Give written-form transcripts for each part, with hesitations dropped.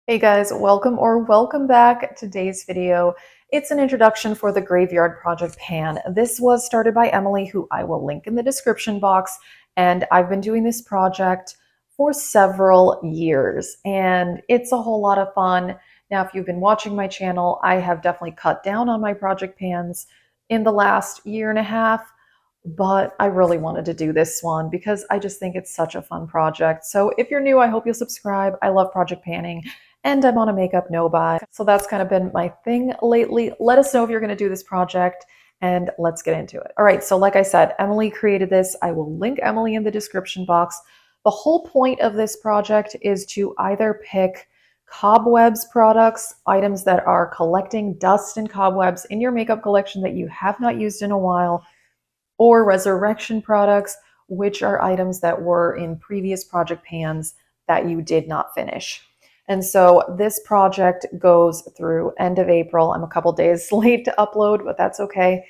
Hey guys, welcome back. Today's video, it's an introduction for the Graveyard Project pan. This was started by Emily, who I will link in the description box, and I've been doing this project for several years, and it's a whole lot of fun. Now, if you've been watching my channel, I have definitely cut down on my project pans in the last year and a half, but I really wanted to do this one because I just think it's such a fun project. So if you're new, I hope you'll subscribe. I love project panning and I'm on a makeup no buy. So that's kind of been my thing lately. Let us know if you're going to do this project and let's get into it. All right, so like I said, Emily created this. I will link Emily in the description box. The whole point of this project is to either pick cobwebs products, items that are collecting dust and cobwebs in your makeup collection that you have not used in a while, or resurrection products, which are items that were in previous project pans that you did not finish. And so this project goes through end of April. I'm a couple days late to upload, but that's okay.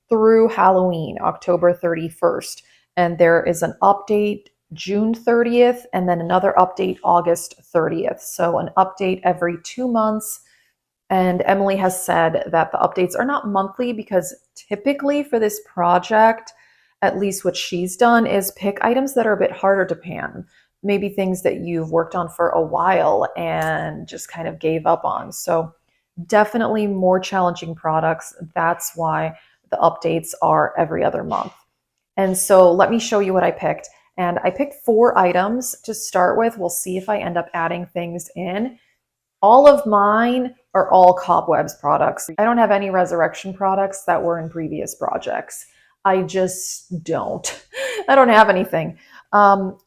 Through Halloween, October 31st. And there is an update June 30th and then another update August 30th. So an update every 2 months. And Emily has said that the updates are not monthly because typically for this project, at least what she's done is pick items that are a bit harder to pan, maybe things that you've worked on for a while and just kind of gave up on. So definitely more challenging products. That's why the updates are every other month. And so let me show you what I picked. And I picked 4 items to start with. We'll see if I end up adding things in. All of mine are all cobwebs products. I don't have any resurrection products that were in previous projects. I just don't. I don't have anything.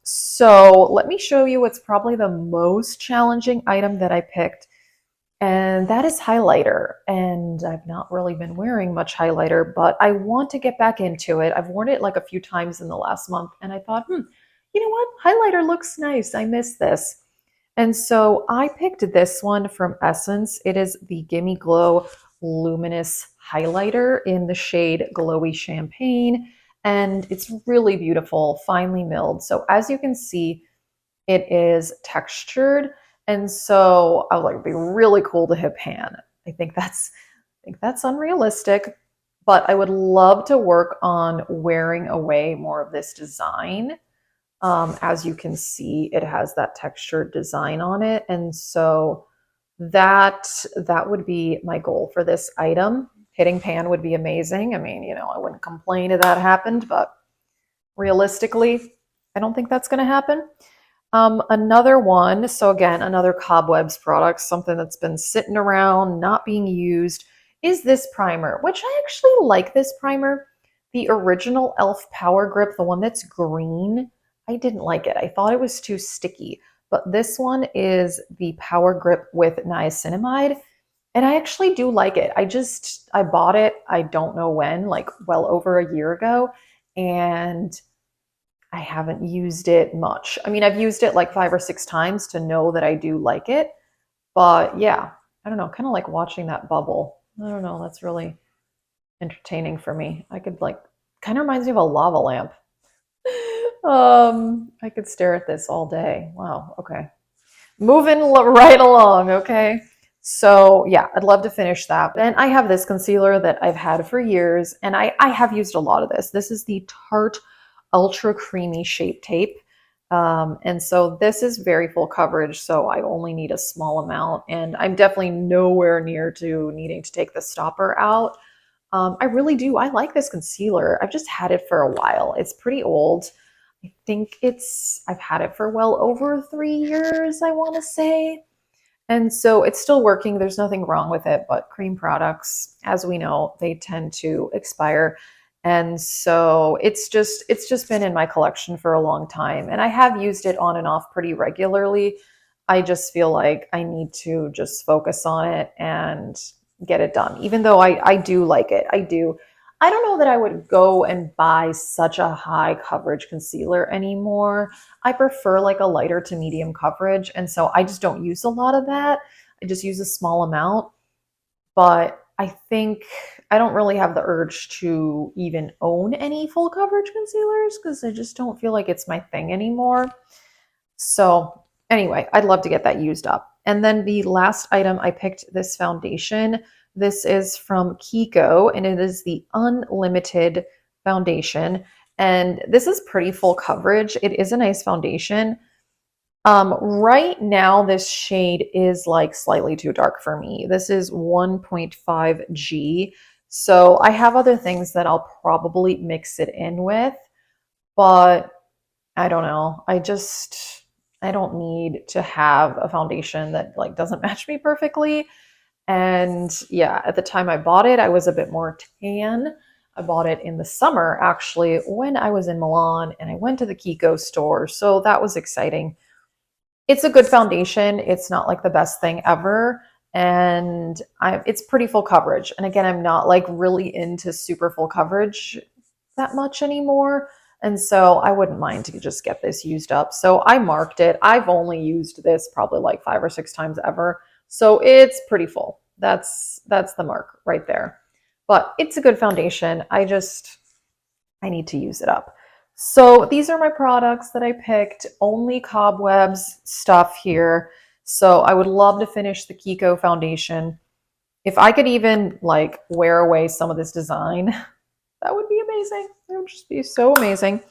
So let me show you what's probably the most challenging item that I picked, and that is highlighter. And I've not really been wearing much highlighter, but I want to get back into it. I've worn it like a few times in the last month, and I thought, you know what? Highlighter looks nice. I miss this. And so I picked this one from Essence. It is the Gimme Glow Luminous Highlighter in the shade Glowy Champagne. And it's really beautiful, finely milled. So as you can see, it is textured. And so I was like, it'd be really cool to hit pan. I think that's unrealistic, but I would love to work on wearing away more of this design. As you can see, it has that textured design on it. And so that would be my goal for this item. Hitting pan would be amazing. I mean, I wouldn't complain if that happened, but realistically, I don't think that's going to happen. Another one, so again, another cobwebs product, something that's been sitting around, not being used, is this primer, which I actually like this primer. The original e.l.f. Power Grip, the one that's green, I didn't like it. I thought it was too sticky. But this one is the Power Grip with niacinamide, and I actually do like it. I bought it, I don't know when, like well over a year ago, and I haven't used it much. I mean, I've used it like 5 or 6 times to know that I do like it. But yeah, I don't know, kind of like watching that bubble. I don't know, that's really entertaining for me. I could like, kind of reminds me of a lava lamp. I could stare at this all day. Wow, okay. Moving right along, okay? So yeah, I'd love to finish that. And I have this concealer that I've had for years, and I have used a lot of this. This is the Tarte Ultra Creamy Shape Tape. And so this is very full coverage, so I only need a small amount, and I'm definitely nowhere near to needing to take the stopper out. I like this concealer. I've just had it for a while. It's pretty old. I've had it for well over 3 years, I want to say. And so it's still working. There's nothing wrong with it, but cream products, as we know, they tend to expire. And so it's just been in my collection for a long time. And I have used it on and off pretty regularly. I just feel like I need to just focus on it and get it done. Even though I do like it. I do. I don't know that I would go and buy such a high coverage concealer anymore. I prefer like a lighter to medium coverage. And so I just don't use a lot of that. I just use a small amount. But I think I don't really have the urge to even own any full coverage concealers because I just don't feel like it's my thing anymore. So Anyway, I'd love to get that used up. And then the last item, I picked this foundation. This is from Kiko, and it is the Unlimited foundation. And this is pretty full coverage. It is a nice foundation. Right now, this shade is like slightly too dark for me. This is 1.5 G. So I have other things that I'll probably mix it in with, but I don't know. I don't need to have a foundation that like doesn't match me perfectly. And yeah, at the time I bought it, I was a bit more tan. I bought it in the summer actually when I was in Milan and I went to the Kiko store. So that was exciting. It's a good foundation. It's not like the best thing ever. And it's pretty full coverage. And again, I'm not like really into super full coverage that much anymore. And so I wouldn't mind to just get this used up. So I marked it. I've only used this probably like 5 or 6 times ever. So it's pretty full. That's the mark right there. But it's a good foundation. I need to use it up. So these are my products that I picked. Only cobwebs stuff here. So I would love to finish the Kiko foundation. If I could even like wear away some of this design, that would be amazing. It would just be so amazing.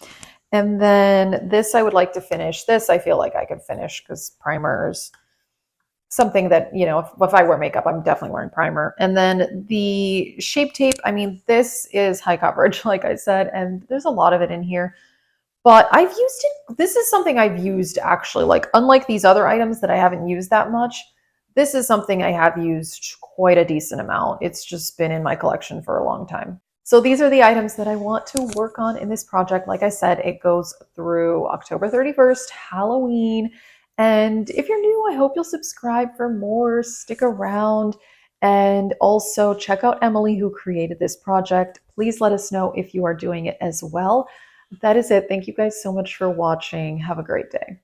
And then this I would like to finish. This I feel like I could finish because primers something that, you know, if I wear makeup, I'm definitely wearing primer. And then the Shape Tape, I mean, this is high coverage, like I said, and there's a lot of it in here. But I've used it, this is something I've used actually, like unlike these other items that I haven't used that much, this is something I have used quite a decent amount. It's just been in my collection for a long time. So these are the items that I want to work on in this project. Like I said, it goes through October 31st, Halloween. And if you're new, I hope you'll subscribe for more, stick around, and also check out Emily, who created this project. Please let us know if you are doing it as well. That is it. Thank you guys so much for watching. Have a great day.